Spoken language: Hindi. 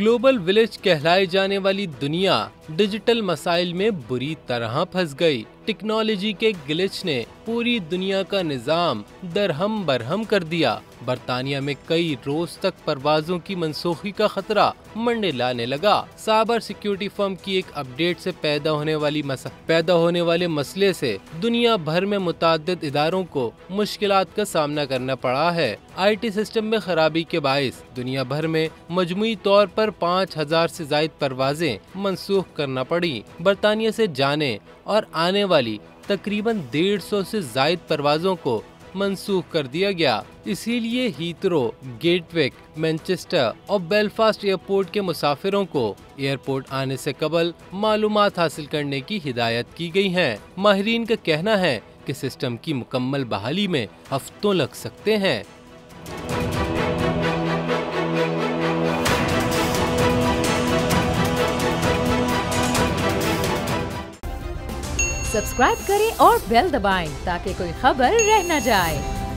ग्लोबल विलेज कहलाई जाने वाली दुनिया डिजिटल मसाइल में बुरी तरह फंस गई। टेक्नोलॉजी के ग्लिच ने पूरी दुनिया का निजाम दरहम बरहम कर दिया। बरतानिया में कई रोज तक परवाजों की मनसूखी का खतरा मंडलाने लगा। साइबर सिक्योरिटी फर्म की एक अपडेट से पैदा होने वाले मसले से दुनिया भर में मुताद्दिद इदारों को मुश्किलात का सामना करना पड़ा है। IT सिस्टम में खराबी के बाइस दुनिया भर में मजमुई तौर पर 5000 से ज्यादा परवाजें मनसूख करना पड़ी। बरतानिया से जाने और आने वाली तकरीबन 150 से ज्यादा परवाजों को मनसूख कर दिया गया। इसीलिए हीथरो, गेटविक, मैनचेस्टर और बेलफास्ट एयरपोर्ट के मुसाफिरों को एयरपोर्ट आने से कबल मालूमात हासिल करने की हिदायत की गई है। माहिरीन का कहना है कि सिस्टम की मुकम्मल बहाली में हफ्तों लग सकते हैं। सब्सक्राइब करें और बेल दबाएं ताकि कोई खबर रह न जाए।